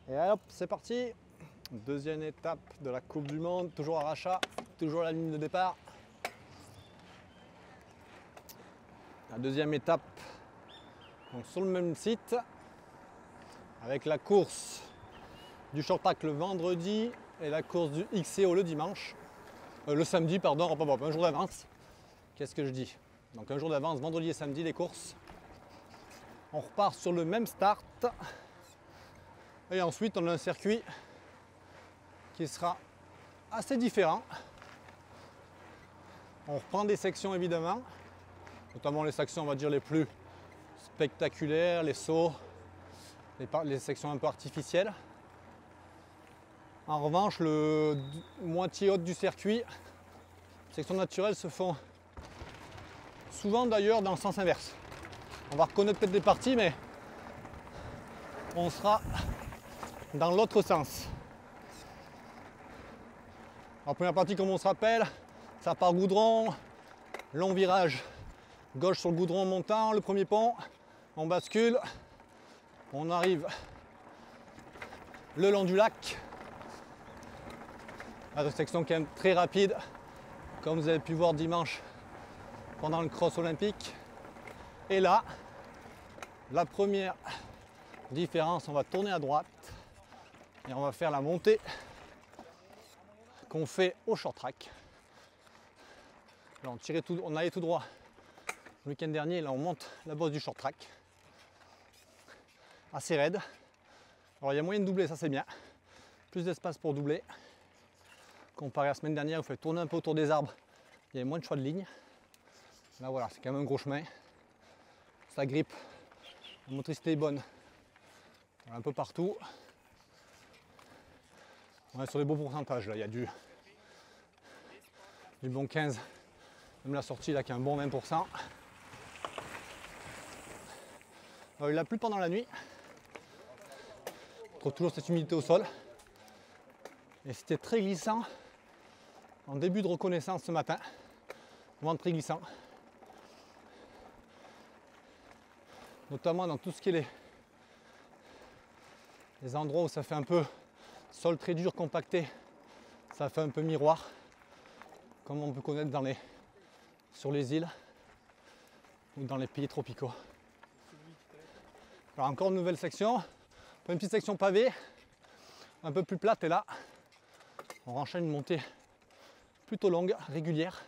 Et hop, c'est parti. Deuxième étape de la Coupe du Monde, toujours à Racha, toujours à la ligne de départ. La deuxième étape, donc sur le même site, avec la course du short track le vendredi et la course du XCO le dimanche. Le samedi, pardon, un jour d'avance. Qu'est-ce que je dis? Donc un jour d'avance, vendredi et samedi, les courses. On repart sur le même start. Et ensuite, on a un circuit qui sera assez différent. On reprend des sections évidemment, notamment les sections, on va dire, les plus spectaculaires, les sauts, les sections un peu artificielles. En revanche, le moitié haute du circuit, les sections naturelles se font souvent d'ailleurs dans le sens inverse. On va reconnaître peut-être des parties, mais on sera dans l'autre sens. En première partie, comme on se rappelle, ça part goudron, long virage gauche sur le goudron montant, le premier pont, on bascule, on arrive le long du lac. La section quand même très rapide, comme vous avez pu voir dimanche pendant le cross olympique. Et là, la première différence, on va tourner à droite et on va faire la montée qu'on fait au short track. Là, on allait tout droit le week-end dernier, là on monte la bosse du short track. Assez raide. Alors il y a moyen de doubler, ça c'est bien. Plus d'espace pour doubler. Comparé à la semaine dernière, vous faites tourner un peu autour des arbres, il y a moins de choix de ligne. Là voilà, c'est quand même un gros chemin. Ça grippe, la motricité est bonne. Voilà, un peu partout. On est sur des beaux pourcentages là, il y a du bon 15. Même la sortie là qui a un bon 20%. Il a plu pendant la nuit. On trouve toujours cette humidité au sol. Et c'était très glissant en début de reconnaissance ce matin. Vraiment très glissant. Notamment dans tout ce qui est les endroits où ça fait un peu sol très dur, compacté. Ça fait un peu miroir. Comme on peut connaître sur les îles ou dans les pays tropicaux. Alors encore une nouvelle section. Une petite section pavée, un peu plus plate, et là, on enchaîne une montée plutôt longue, régulière.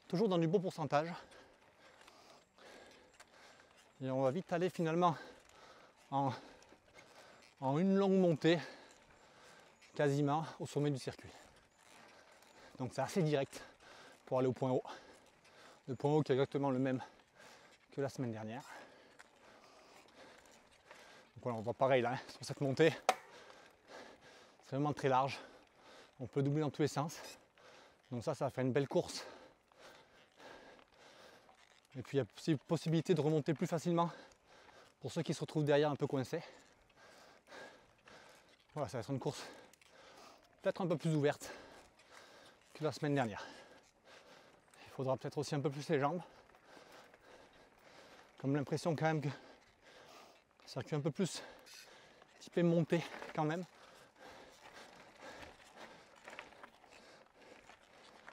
Toujours dans du beau pourcentage. Et on va vite aller finalement en une longue montée, quasiment au sommet du circuit. Donc c'est assez direct pour aller au point haut. Le point haut qui est exactement le même que la semaine dernière. Donc voilà, on voit pareil là, sur cette montée. C'est vraiment très large. On peut doubler dans tous les sens. Donc ça va faire une belle course. Et puis il y a aussi possibilité de remonter plus facilement pour ceux qui se retrouvent derrière un peu coincés. Voilà, ça va être une course peut-être un peu plus ouverte que la semaine dernière. Il faudra peut-être aussi un peu plus les jambes. Comme l'impression quand même que le circuit un peu plus typé montée quand même.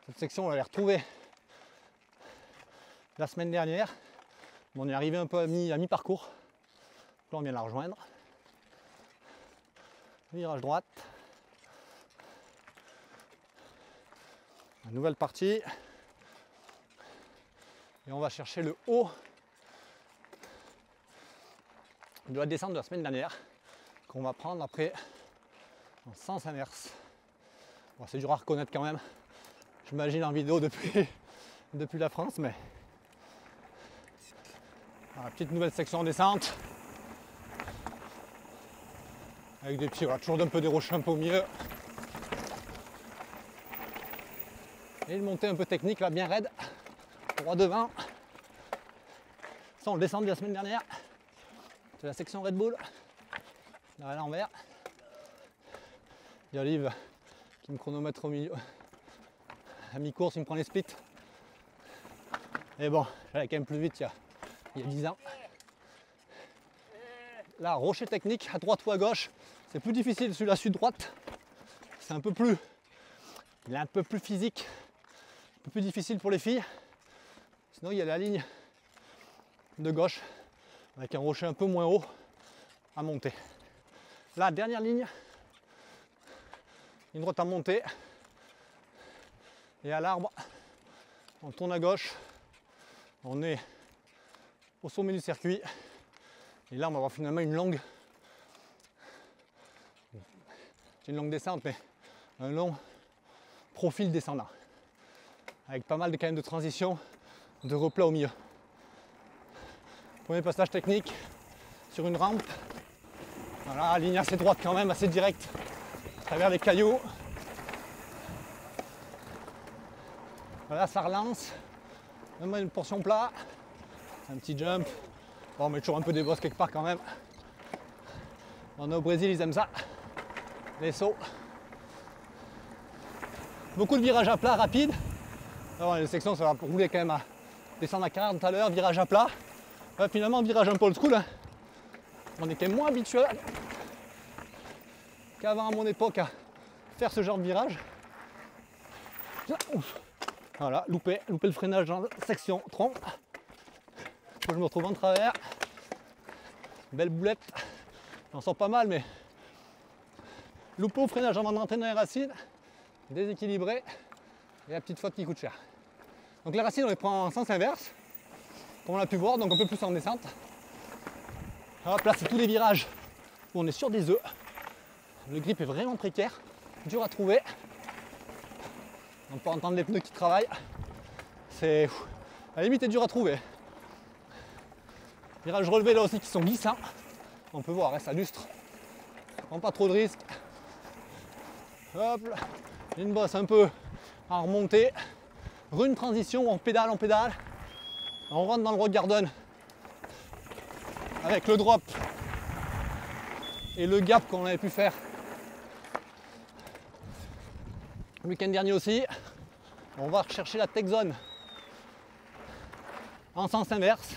Cette section on va les retrouver la semaine dernière. On est arrivé un peu à mi-parcours. Là on vient la rejoindre. Virage droite. Une nouvelle partie. Et on va chercher le haut de la descente de la semaine dernière qu'on va prendre après en sens inverse. Bon, c'est dur à reconnaître quand même. J'imagine en vidéo depuis la France, mais voilà, petite nouvelle section en descente avec des petits, voilà, toujours un peu des rochers un peu au milieu et une montée un peu technique là, bien raide, droit devant. Ça on le descend de la semaine dernière. C'est la section Red Bull là à l'envers. Il y a Olive qui me chronomètre au milieu. À mi-course, il me prend les splits. Et bon, j'allais quand même plus vite il y a 10 ans. Là, rocher technique, à droite ou à gauche. C'est plus difficile celui-là, sud-droite. C'est un peu plus... Il est un peu plus physique. Un peu plus difficile pour les filles. Sinon, il y a la ligne de gauche avec un rocher un peu moins haut à monter. La dernière ligne, une droite à monter. Et à l'arbre, on tourne à gauche. On est au sommet du circuit. Et là, on va avoir finalement une longue descente, mais un long profil descendant. Avec pas mal quand même de transitions, de replat au milieu. Premier passage technique sur une rampe. Voilà, ligne assez droite quand même, assez directe, à travers les cailloux. Voilà, ça relance. Même une portion plat. Un petit jump. Bon, on met toujours un peu des bosses quelque part quand même. On est au Brésil, ils aiment ça. Les sauts. Beaucoup de virages à plat rapides. Alors, les sections, ça va rouler quand même à descendre à 40 à l'heure, virage à plat. Ouais, finalement, virage un peu old school. Hein. On est quand même moins habitué qu'avant à mon époque à faire ce genre de virage. Voilà, louper le freinage dans la section tronc. Je me retrouve en travers. Belle boulette. J'en sors pas mal, mais louper au freinage avant d'entrer dans les racines. Déséquilibré. Et la petite faute qui coûte cher. Donc les racines, on les prend en sens inverse. Comme on l'a pu voir, donc un peu plus en descente. Hop, là, c'est tous les virages où on est sur des œufs. Le grip est vraiment précaire, dur à trouver. On peut entendre les pneus qui travaillent. C'est à la limite est dur à trouver. Virages relevés là aussi qui sont glissants. On peut voir, hein, ça lustre. Prends pas trop de risques. Hop, une bosse un peu en remontée. Une transition où on pédale, on rentre dans le rock garden avec le drop et le gap qu'on avait pu faire le week-end dernier aussi. On va rechercher la tech zone en sens inverse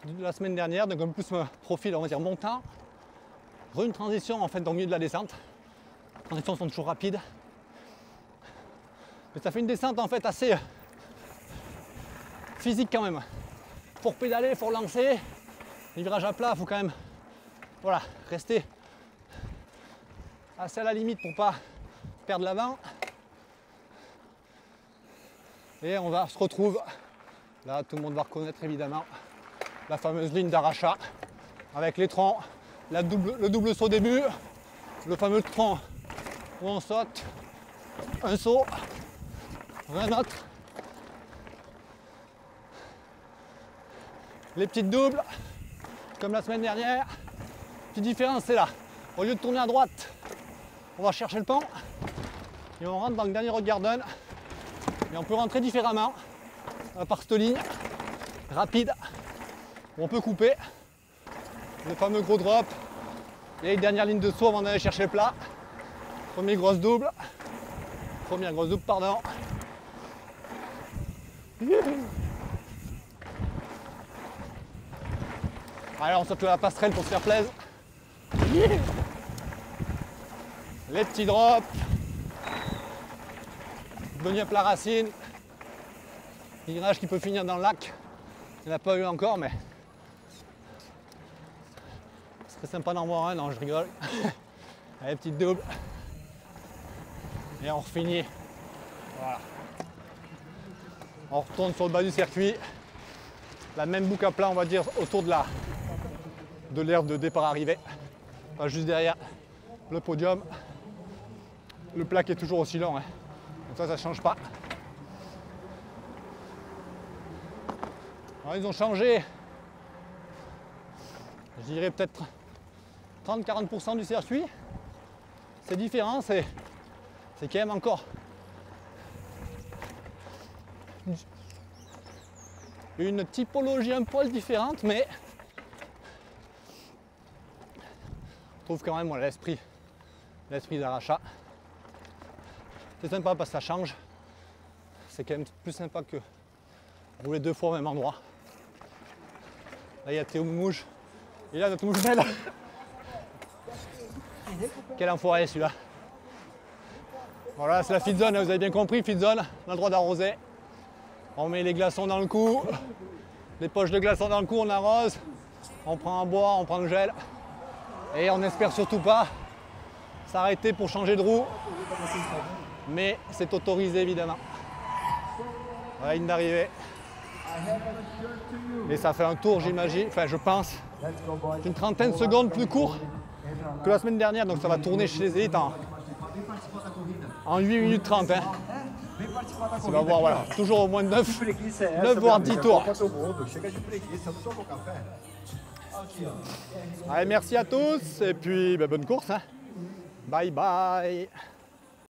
de la semaine dernière, donc un peu plus profil on va dire montant. Une transition en fait au milieu de la descente. Les transitions sont toujours rapides. Mais ça fait une descente en fait assez physique quand même. Pour pédaler, il faut relancer. Les virages à plat, il faut quand même voilà, rester assez à la limite pour pas perdre l'avant. Et on se retrouve, là tout le monde va reconnaître évidemment, la fameuse ligne d'arrachat avec les troncs, le double saut au début, le fameux tronc où on saute, un saut, un autre, les petites doubles comme la semaine dernière. Petite différence c'est là, au lieu de tourner à droite, on va chercher le pont et on rentre dans le dernier rock garden et on peut rentrer différemment par cette ligne rapide où on peut couper le fameux gros drop et dernière ligne de saut avant d'aller chercher le plat. Première grosse double pardon. Allez, on saute la passerelle pour se faire plaisir. Les petits drops. Venir plat racine. Virage qui peut finir dans le lac. Il n'y en a pas eu encore, mais ce serait sympa d'en voir un. Non, je rigole. Allez, petite double. Et on refinit. Voilà. On retourne sur le bas du circuit. La même boucle à plat, on va dire, autour de l'aire de départ-arrivée. Pas juste derrière le podium. Le plaque est toujours aussi long. Hein. Donc ça ne change pas. Alors, ils ont changé, je dirais peut-être 30-40% du circuit. C'est différent, c'est quand même encore une typologie un poil différente, mais je trouve quand même voilà, l'esprit d'arrachat. C'est sympa parce que ça change. C'est quand même plus sympa que rouler deux fois au même endroit. Là il y a Théo Moumouche Et là, notre mouvement. Quel enfoiré celui-là. Voilà, c'est la feed zone, vous avez bien compris, feed zone, on a le droit d'arroser. On met les glaçons dans le cou, les poches de glaçons dans le cou, on arrose, on prend un bois, on prend le gel. Et on n'espère surtout pas s'arrêter pour changer de roue, mais c'est autorisé évidemment. Voilà, ligne d'arrivée. Et ça fait un tour, j'imagine, enfin je pense, une trentaine de secondes plus court que la semaine dernière, donc ça va tourner chez les élites en 8 minutes 30. Hein. Tu vas voir, voilà, toujours au moins 9 voire 10 tours. Allez, merci à tous et puis bonne course. Hein. Bye bye.